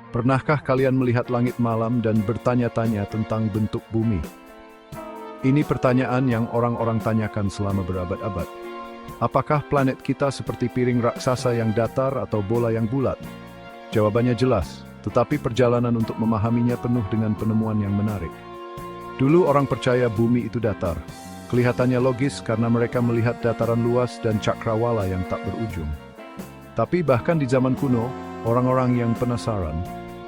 Pernahkah kalian melihat langit malam dan bertanya-tanya tentang bentuk bumi? Ini pertanyaan yang orang-orang tanyakan selama berabad-abad. Apakah planet kita seperti piring raksasa yang datar atau bola yang bulat? Jawabannya jelas, tetapi perjalanan untuk memahaminya penuh dengan penemuan yang menarik. Dulu orang percaya bumi itu datar. Kelihatannya logis karena mereka melihat dataran luas dan cakrawala yang tak berujung. Tapi bahkan di zaman kuno, orang-orang yang penasaran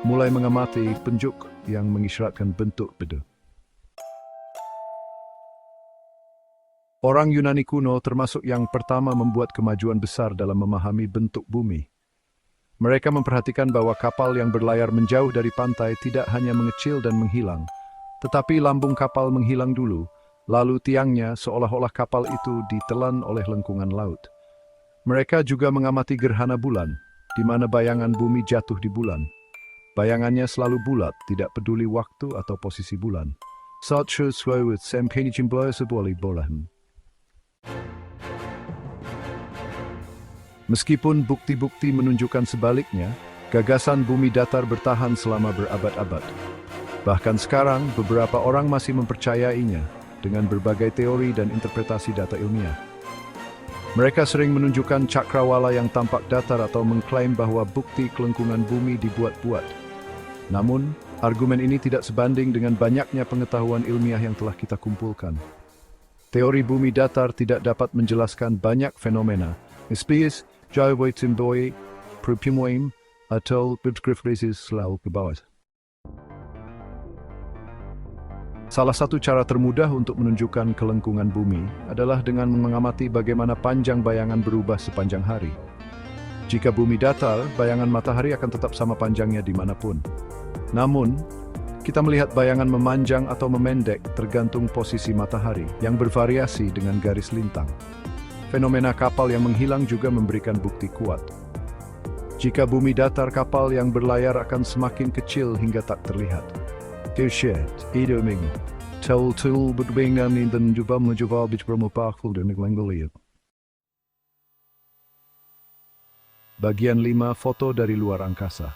mulai mengamati penjuk yang mengisyaratkan bentuk beda. Orang Yunani kuno termasuk yang pertama membuat kemajuan besar dalam memahami bentuk bumi. Mereka memperhatikan bahwa kapal yang berlayar menjauh dari pantai tidak hanya mengecil dan menghilang, tetapi lambung kapal menghilang dulu, lalu tiangnya seolah-olah kapal itu ditelan oleh lengkungan laut. Mereka juga mengamati gerhana bulan, di mana bayangan bumi jatuh di bulan. Bayangannya selalu bulat, tidak peduli waktu atau posisi bulan. Meskipun bukti-bukti menunjukkan sebaliknya, gagasan bumi datar bertahan selama berabad-abad. Bahkan sekarang, beberapa orang masih mempercayainya dengan berbagai teori dan interpretasi data ilmiah. Mereka sering menunjukkan cakrawala yang tampak datar atau mengklaim bahwa bukti kelengkungan bumi dibuat-buat. Namun, argumen ini tidak sebanding dengan banyaknya pengetahuan ilmiah yang telah kita kumpulkan. Teori bumi datar tidak dapat menjelaskan banyak fenomena, especially Jawab Timboi, Prupimoim, atau Bedgrifrisis selalu ke bawah. Salah satu cara termudah untuk menunjukkan kelengkungan bumi adalah dengan mengamati bagaimana panjang bayangan berubah sepanjang hari. Jika bumi datar, bayangan matahari akan tetap sama panjangnya dimanapun. Namun, kita melihat bayangan memanjang atau memendek tergantung posisi matahari yang bervariasi dengan garis lintang. Fenomena kapal yang menghilang juga memberikan bukti kuat. Jika bumi datar, kapal yang berlayar akan semakin kecil hingga tak terlihat. Bagian 5. Foto dari luar angkasa.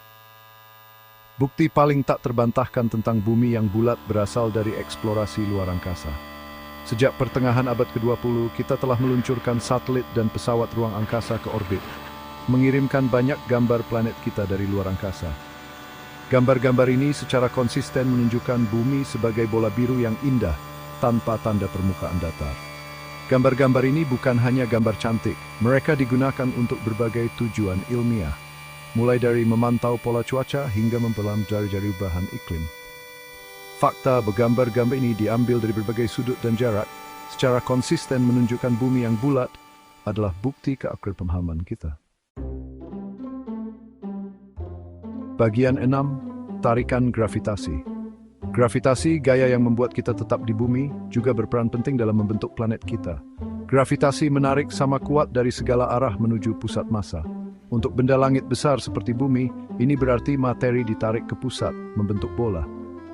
Bukti paling tak terbantahkan tentang bumi yang bulat berasal dari eksplorasi luar angkasa. Sejak pertengahan abad ke-20, kita telah meluncurkan satelit dan pesawat ruang angkasa ke orbit, mengirimkan banyak gambar planet kita dari luar angkasa. Gambar-gambar ini secara konsisten menunjukkan bumi sebagai bola biru yang indah, tanpa tanda permukaan datar. Gambar-gambar ini bukan hanya gambar cantik, mereka digunakan untuk berbagai tujuan ilmiah, mulai dari memantau pola cuaca hingga mempelajari perubahan iklim. Fakta gambar-gambar ini diambil dari berbagai sudut dan jarak, secara konsisten menunjukkan bumi yang bulat adalah bukti keakraban pemahaman kita. Bagian 6. Tarikan gravitasi. Gravitasi, gaya yang membuat kita tetap di bumi, juga berperan penting dalam membentuk planet kita. Gravitasi menarik sama kuat dari segala arah menuju pusat massa. Untuk benda langit besar seperti bumi, ini berarti materi ditarik ke pusat, membentuk bola.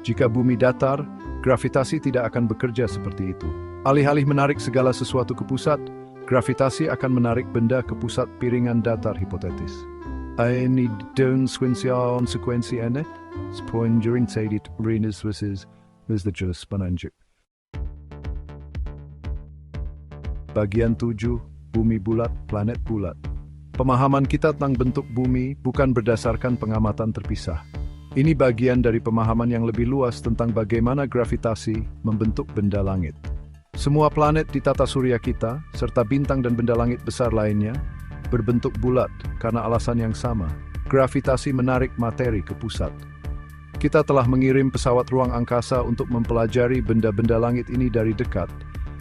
Jika bumi datar, gravitasi tidak akan bekerja seperti itu. Alih-alih menarik segala sesuatu ke pusat, gravitasi akan menarik benda ke pusat piringan datar hipotetis. Ini dan konsekuensi enet, seponjurin sedit rinis versus the jelas penanjuk. Bagian 7. Bumi bulat, planet bulat. Pemahaman kita tentang bentuk bumi bukan berdasarkan pengamatan terpisah. Ini bagian dari pemahaman yang lebih luas tentang bagaimana gravitasi membentuk benda langit. Semua planet di tata surya kita, serta bintang dan benda langit besar lainnya, berbentuk bulat karena alasan yang sama. Gravitasi menarik materi ke pusat. Kita telah mengirim pesawat ruang angkasa untuk mempelajari benda-benda langit ini dari dekat,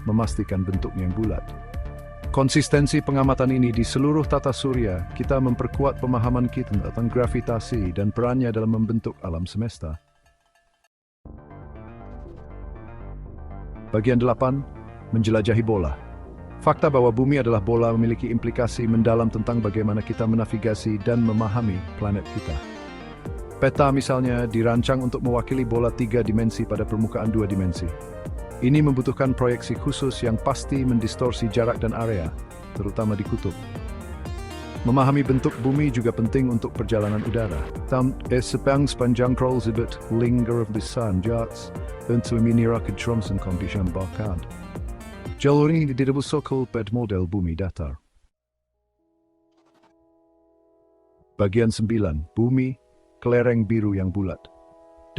memastikan bentuknya yang bulat. Konsistensi pengamatan ini di seluruh tata surya, kita memperkuat pemahaman kita tentang gravitasi dan perannya dalam membentuk alam semesta. Bagian 8. Menjelajahi bola. Fakta bahwa bumi adalah bola memiliki implikasi mendalam tentang bagaimana kita menavigasi dan memahami planet kita. Peta misalnya dirancang untuk mewakili bola 3 dimensi pada permukaan 2 dimensi. Ini membutuhkan proyeksi khusus yang pasti mendistorsi jarak dan area, terutama di kutub. Memahami bentuk bumi juga penting untuk perjalanan udara. Sepanjang Krolzibet, Linger of the Sun, Jats, untuk menirakan Tromsen Condition Balkan. Jalur ini didebutsokol pada model bumi datar. Bagian 9. Bumi, kelereng biru yang bulat.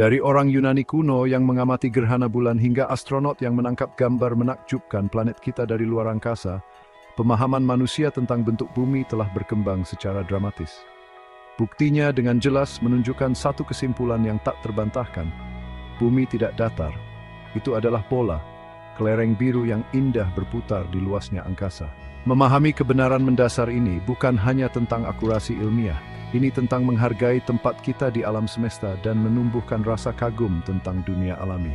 Dari orang Yunani kuno yang mengamati gerhana bulan hingga astronot yang menangkap gambar menakjubkan planet kita dari luar angkasa, pemahaman manusia tentang bentuk bumi telah berkembang secara dramatis. Buktinya dengan jelas menunjukkan satu kesimpulan yang tak terbantahkan. Bumi tidak datar. Itu adalah bola, kelereng biru yang indah berputar di luasnya angkasa. Memahami kebenaran mendasar ini bukan hanya tentang akurasi ilmiah. Ini tentang menghargai tempat kita di alam semesta dan menumbuhkan rasa kagum tentang dunia alami.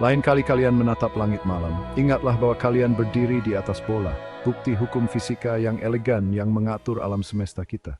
Lain kali kalian menatap langit malam, ingatlah bahwa kalian berdiri di atas bola, bukti hukum fisika yang elegan yang mengatur alam semesta kita.